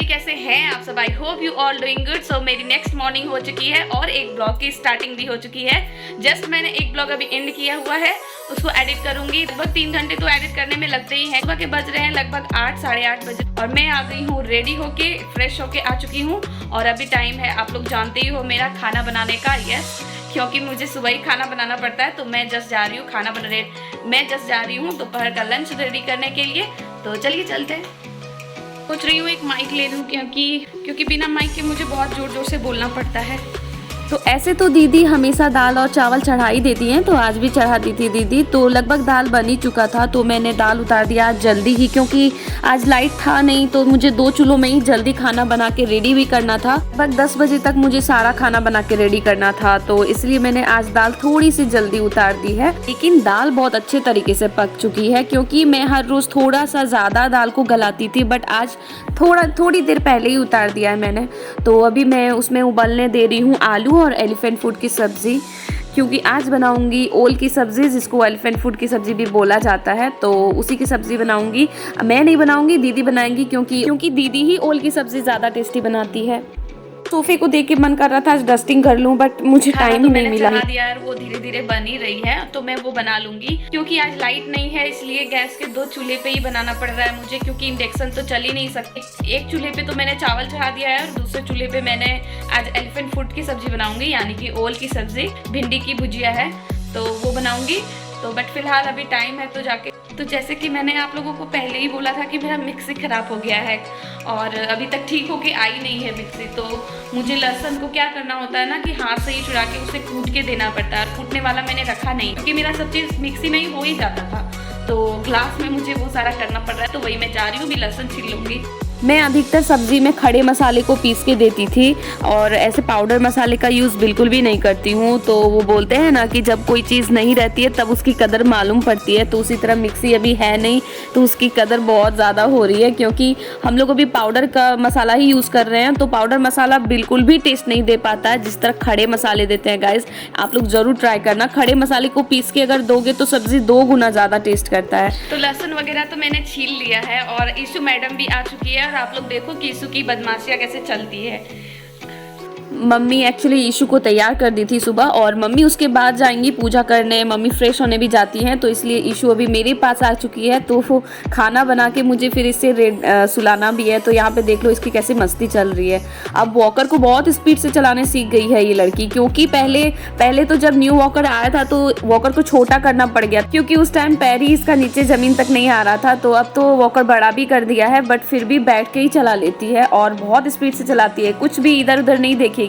कैसे हैं आप सब? I hope you all doing good. So मेरी नेक्स्ट मॉर्निंग हो चुकी है और एक ब्लॉग की स्टार्टिंग भी हो चुकी है। जस्ट मैंने एक ब्लॉग अभी एंड किया हुआ है, उसको एडिट करूंगी। लगभग 3 घंटे तो एडिट करने में लगते ही हैं। सुबह के बज रहे हैं लगभग 8 साढ़े 8 बजे और मैं आ गई हूँ रेडी होके, फ्रेश होके आ चुकी हूँ। और अभी टाइम है, आप लोग जानते ही हो, मेरा खाना बनाने का। यस, क्योंकि मुझे सुबह ही खाना बनाना पड़ता है, तो मैं जस्ट जा रही हूँ दोपहर का लंच रेडी करने के लिए। तो चलिए चलते हैं। सोच रही हूँ एक माइक ले लूँ, क्योंकि बिना माइक के मुझे बहुत ज़ोर ज़ोर से बोलना पड़ता है। तो ऐसे तो दीदी हमेशा दाल और चावल चढ़ा ही देती हैं, तो आज भी चढ़ा दी थी दीदी। तो लगभग दाल बन ही चुका था, तो मैंने दाल उतार दिया आज जल्दी ही, क्योंकि आज लाइट था नहीं, तो मुझे 2 चूल्हों में ही जल्दी खाना बना के रेडी भी करना था। लगभग 10 बजे तक मुझे सारा खाना बना के रेडी करना था, तो इसलिए मैंने आज दाल थोड़ी सी जल्दी उतार दी है। लेकिन दाल बहुत अच्छे तरीके से पक चुकी है, क्योंकि मैं हर रोज थोड़ा सा ज़्यादा दाल को गलाती थी, बट आज थोड़ी देर पहले ही उतार दिया है मैंने। तो अभी मैं उसमें उबलने दे रही हूँ आलू और एलिफेंट फूड की सब्ज़ी, क्योंकि आज बनाऊंगी ओल की सब्ज़ी, जिसको एलिफेंट फूड की सब्ज़ी भी बोला जाता है। तो उसी की सब्ज़ी बनाऊंगी। मैं नहीं बनाऊंगी, दीदी बनाएंगी, क्योंकि दीदी ही ओल की सब्ज़ी ज़्यादा टेस्टी बनाती है। सोफे को देख के मन कर रहा था आज डस्टिंग कर लूं, बट मुझे टाइम ही नहीं मिला। यार वो धीरे धीरे बन ही रही है, तो मैं वो बना लूंगी। क्योंकि आज लाइट नहीं है, इसलिए गैस के 2 चूल्हे पे ही बनाना पड़ रहा है मुझे, क्योंकि इंडक्शन तो चल ही नहीं सकती। एक चूल्हे पे तो मैंने चावल चढ़ा दिया है और दूसरे चूल्हे पे मैंने आज एलिफेंट फूड की सब्जी बनाऊंगी, यानी कि ओल की सब्जी। भिंडी की भुजिया है तो वो बनाऊंगी। तो बट फिलहाल अभी टाइम है, तो जाके तो जैसे कि मैंने आप लोगों को पहले ही बोला था कि मेरा मिक्सी ख़राब हो गया है और अभी तक ठीक होके आई नहीं है मिक्सी। तो मुझे लहसुन को क्या करना होता है ना, कि हाथ से ही चुरा के उसे कूट के देना पड़ता है। और कूटने वाला मैंने रखा नहीं, क्योंकि मेरा सब चीज़ मिक्सी में ही हो ही जाता था, तो ग्लास में मुझे वो सारा करना पड़ रहा है। तो वही मैं जा रही हूँ, भी लहसुन छील लूँगी। मैं अधिकतर सब्जी में खड़े मसाले को पीस के देती थी, और ऐसे पाउडर मसाले का यूज़ बिल्कुल भी नहीं करती हूँ। तो वो बोलते हैं ना कि जब कोई चीज़ नहीं रहती है तब उसकी कदर मालूम पड़ती है। तो उसी तरह मिक्सी अभी है नहीं, तो उसकी कदर बहुत ज़्यादा हो रही है, क्योंकि हम लोग अभी पाउडर का मसाला ही यूज़ कर रहे हैं। तो पाउडर मसाला बिल्कुल भी टेस्ट नहीं दे पाता है जिस तरह खड़े मसाले देते हैं। गाइस, आप लोग ज़रूर ट्राई करना, खड़े मसाले को पीस के अगर दोगे तो सब्ज़ी 2 गुना ज़्यादा टेस्ट करता है। तो लहसुन वगैरह तो मैंने छील लिया है और ईशू मैडम भी आ चुकी है। और आप लोग देखो कि ईशू की बदमाशियां कैसे चलती है। मम्मी एक्चुअली ईशू को तैयार कर दी थी सुबह, और मम्मी उसके बाद जाएंगी पूजा करने। मम्मी फ्रेश होने भी जाती हैं, तो इसलिए ईशू अभी मेरे पास आ चुकी है। तो वो खाना बना के मुझे फिर इससे सुलाना भी है। तो यहाँ पे देख लो इसकी कैसे मस्ती चल रही है। अब वॉकर को बहुत स्पीड से चलाने सीख गई है ये लड़की, क्योंकि पहले तो जब न्यू वॉकर आया था तो वॉकर को छोटा करना पड़ गया, क्योंकि उस टाइम पैर ही इसका नीचे ज़मीन तक नहीं आ रहा था। तो अब तो वॉकर बड़ा भी कर दिया है, बट फिर भी बैठ के ही चला लेती है और बहुत स्पीड से चलाती है। कुछ भी इधर उधर नहीं देखेगी,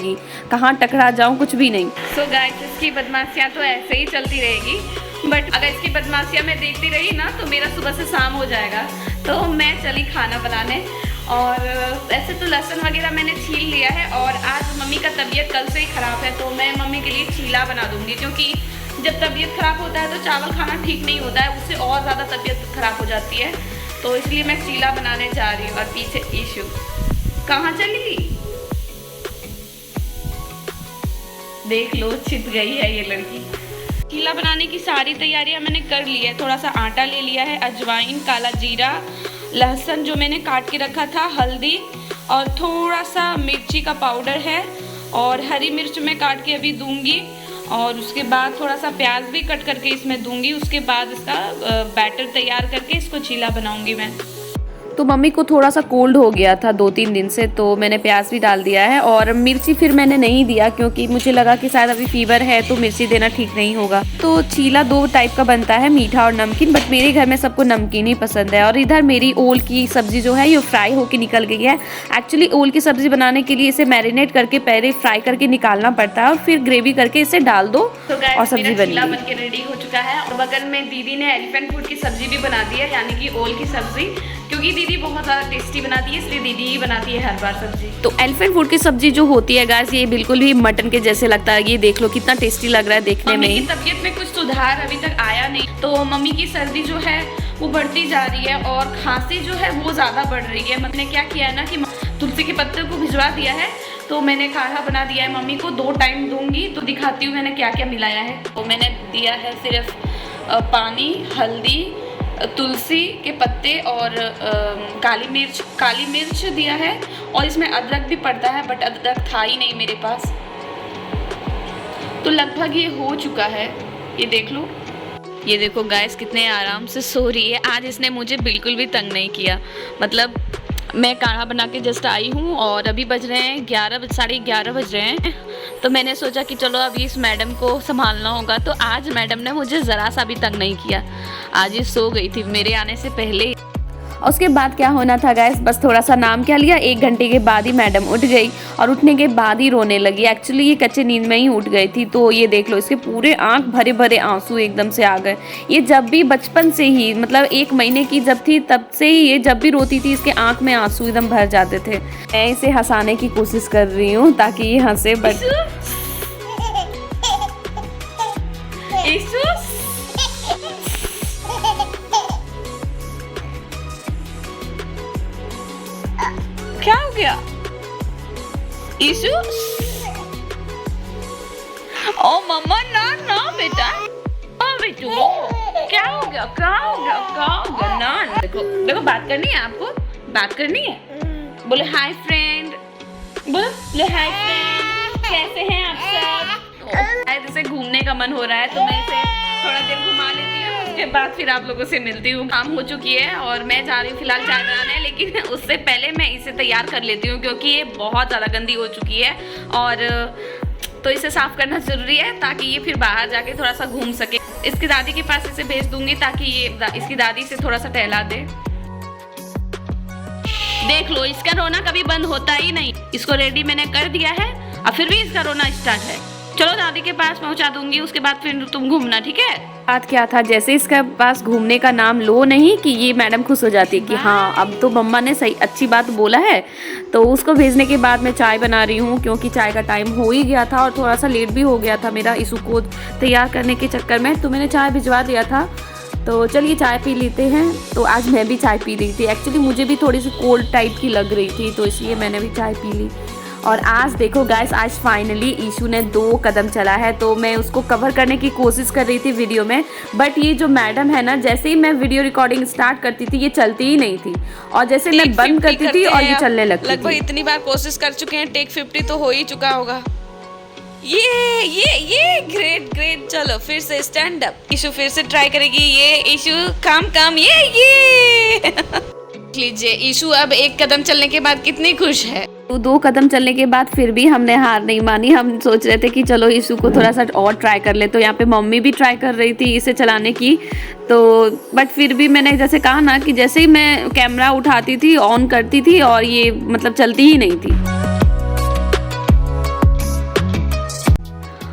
कहाँ टकरा जाऊं, कुछ भी नहीं। सो गाइस, इसकी बदमाशियां तो ऐसे ही चलती रहेगी, बट अगर इसकी बदमाशियां मैं देखती रही ना तो मेरा सुबह से शाम हो जाएगा। तो मैं चली खाना बनाने। और ऐसे तो लहसुन वगैरह मैंने छील लिया है, और आज मम्मी का तबीयत कल से ही ख़राब है, तो मैं मम्मी के लिए चीला बना दूंगी। क्योंकि जब तबीयत ख़राब होता है तो चावल खाना ठीक नहीं होता है, उससे और ज़्यादा तबीयत ख़राब हो जाती है। तो इसलिए मैं चीला बनाने जा रही हूँ। और पीछे ईशू कहाँ चली, देख लो, छिप गई है ये लड़की। चीला बनाने की सारी तैयारियां मैंने कर ली है। थोड़ा सा आटा ले लिया है, अजवाइन, काला जीरा, लहसुन जो मैंने काट के रखा था, हल्दी, और थोड़ा सा मिर्ची का पाउडर है, और हरी मिर्च मैं काट के अभी दूंगी। और उसके बाद थोड़ा सा प्याज भी कट करके इसमें दूंगी। उसके बाद इसका बैटर तैयार करके इसको चीला बनाऊंगी मैं। तो मम्मी को थोड़ा सा कोल्ड हो गया था 2-3 दिन से, तो मैंने प्याज भी डाल दिया है। और मिर्ची फिर मैंने नहीं दिया, क्योंकि मुझे लगा कि शायद अभी फीवर है तो मिर्ची देना ठीक नहीं होगा। तो चीला 2 टाइप का बनता है, मीठा और नमकीन, बट मेरे घर में सबको नमकीन ही पसंद है। और इधर मेरी ओल की सब्ज़ी जो है ये फ्राई होके निकल गई है। एक्चुअली ओल की सब्ज़ी बनाने के लिए इसे मैरिनेट करके पहले फ्राई करके निकालना पड़ता है, और फिर ग्रेवी करके इसे डाल दो और सब्जी बन के रेडी हो चुका है। और बगल में दीदी ने एलिफेंट फूड की सब्जी भी बना दी है, यानी कि ओल की सब्जी, क्योंकि दीदी बहुत ज़्यादा टेस्टी बनाती है, इसलिए दीदी ही बनाती है हर बार सब्जी। तो एलिफेंट फूड की सब्जी जो होती है गाइस, ये बिल्कुल भी मटन के जैसे लगता है। ये देख लो कितना टेस्टी लग रहा है देखने में। मम्मी की तबीयत में कुछ सुधार अभी तक आया नहीं, तो मम्मी की सर्दी जो है वो बढ़ती जा रही है, और खांसी जो है वो ज़्यादा बढ़ रही है। मैंने क्या किया है ना कि तुलसी के पत्ते को भिजवा दिया है, तो मैंने काढ़ा बना दिया है। मम्मी को 2 टाइम दूंगी, तो दिखाती हूँ मैंने क्या क्या मिलाया है। तो मैंने दिया है सिर्फ पानी, हल्दी, तुलसी के पत्ते और काली मिर्च दिया है, और इसमें अदरक भी पड़ता है, बट अदरक था ही नहीं मेरे पास। तो लगभग ये हो चुका है, ये देख लो। ये देखो गाइस कितने आराम से सो रही है। आज इसने मुझे बिल्कुल भी तंग नहीं किया। मतलब मैं काढ़ा बना के जस्ट आई हूँ और अभी बज रहे हैं 11:30 बज रहे हैं। तो मैंने सोचा कि चलो अभी इस मैडम को संभालना होगा। तो आज मैडम ने मुझे ज़रा सा भी तंग नहीं किया। आज ये सो गई थी मेरे आने से पहले। उसके बाद क्या होना था गाइस, बस थोड़ा सा नाम क्या लिया, 1 घंटे के बाद ही मैडम उठ गई और उठने के बाद ही रोने लगी। एक्चुअली ये कच्चे नींद में ही उठ गई थी। तो ये देख लो, इसके पूरे आंख भरे भरे आंसू एकदम से आ गए। ये जब भी बचपन से ही, मतलब 1 महीने की जब थी तब से ही ये जब भी रोती थी इसके आंख में आंसू एकदम भर जाते थे। मैं इसे हंसाने की कोशिश कर रही हूँ ताकि ये हंसे, बट क्या हो गया ईशु? ओ मम्मा ना ना बेटा, ओ बेटू क्या हो गया ना? देखो बात करनी है आपको, बात करनी है। बोले हाय फ्रेंड, बोलो हाय फ्रेंड, कैसे हैं आप सब? जैसे घूमने का मन हो रहा है तो मैं इसे थोड़ा देर घुमा लेती हूँ, उसके बाद फिर आप लोगों से मिलती हूँ। काम हो चुकी है और मैं जा रही हूँ फिलहाल चाय बनाने, लेकिन उससे पहले मैं इसे तैयार कर लेती हूँ क्योंकि ये बहुत ज़्यादा गंदी हो चुकी है और तो इसे साफ करना ज़रूरी है ताकि ये फिर बाहर जाके थोड़ा सा घूम सके। इसकी दादी के पास इसे भेज दूंगी ताकि ये इसकी दादी से थोड़ा सा टहला दे। देख लो, इसका रोना कभी बंद होता ही नहीं। इसको रेडी मैंने कर दिया है और फिर भी इसका रोना स्टार्ट है। चलो दादी के पास पहुंचा दूंगी, उसके बाद फिर तुम घूमना, ठीक है? बात क्या था, जैसे इसके पास घूमने का नाम लो नहीं कि ये मैडम खुश हो जाती है कि हाँ अब तो मम्मा ने सही अच्छी बात बोला है। तो उसको भेजने के बाद मैं चाय बना रही हूँ क्योंकि चाय का टाइम हो ही गया था और थोड़ा सा लेट भी हो गया था मेरा इशू को तैयार करने के चक्कर में। तो मैंने चाय भिजवा दिया था। तो चलिए चाय पी लेते हैं। तो आज मैं भी चाय पी रही थी। एक्चुअली मुझे भी थोड़ी सी कोल्ड टाइप की लग रही थी तो इसलिए मैंने भी चाय पी ली। और आज देखो गाइस, आज फाइनली ईशू ने 2 कदम चला है। तो मैं उसको कवर करने की कोशिश कर रही थी वीडियो में, बट ये जो मैडम है ना, जैसे ही मैं वीडियो रिकॉर्डिंग स्टार्ट करती थी ये चलती ही नहीं थी और जैसे मैं बंद करती थी और ये चलने लगती थी। लगभग इतनी बार कोशिश कर चुके हैं, टेक 50 तो हो ही चुका होगा। ये ग्रेट। चलो फिर से स्टैंड अप। ईशु फिर से ट्राई करेगी। ये ईशु काम ये लीजिए। ईशु अब 1 कदम चलने के बाद कितनी खुश है। तो 2 कदम चलने के बाद फिर भी हमने हार नहीं मानी। हम सोच रहे थे कि चलो ईशु को थोड़ा सा और ट्राई कर ले। तो यहाँ पे मम्मी भी ट्राई कर रही थी इसे चलाने की। तो बट फिर भी मैंने जैसे कहा ना कि जैसे ही मैं कैमरा उठाती थी, ऑन करती थी और ये मतलब चलती ही नहीं थी।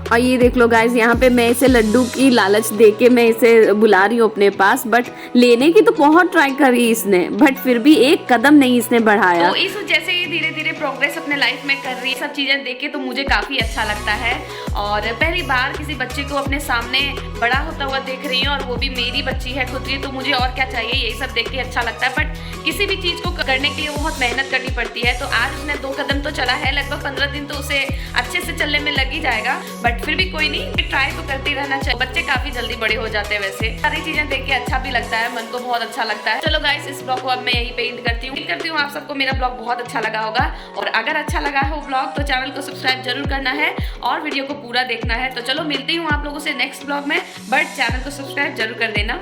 और ये देख लो गाइस, यहाँ पे मैं इसे लड्डू की लालच देके मैं इसे बुला रही हूँ अपने पास, बट लेने की तो बहुत ट्राई करी इसने, बट फिर भी 1 कदम नहीं इसने बढ़ाया। तो इस जैसे ही धीरे धीरे प्रोग्रेस अपने लाइफ में कर रही है, सब चीजें देख के तो मुझे काफी अच्छा लगता है। और पहली बार किसी बच्चे को अपने सामने बड़ा होता हुआ देख रही हूँ और वो भी मेरी बच्ची है खुद की। तो मुझे और क्या चाहिए, यही सब देख के अच्छा लगता है। बट किसी भी चीज को करने के लिए बहुत मेहनत करनी पड़ती है। तो आज उसने 2 कदम तो चला है, लगभग 15 दिन तो उसे अच्छे से चलने में लग ही जाएगा। बट फिर भी कोई नहीं, ट्राई तो करती रहना चाहिए। बच्चे काफी जल्दी बड़े हो जाते हैं। वैसे सारी चीजें देख के अच्छा भी लगता है, मन को बहुत अच्छा लगता है। चलो गाइस, इस ब्लॉग को अब मैं यही पे एंड करती हूँ। आप सबको मेरा ब्लॉग बहुत अच्छा लगा होगा और अगर अच्छा लगा हो ब्लॉग तो चैनल को सब्सक्राइब जरूर करना है और वीडियो को पूरा देखना है। तो चलो मिलती हूँ आप लोगों से नेक्स्ट ब्लॉग में, बट चैनल को सब्सक्राइब जरूर कर देना।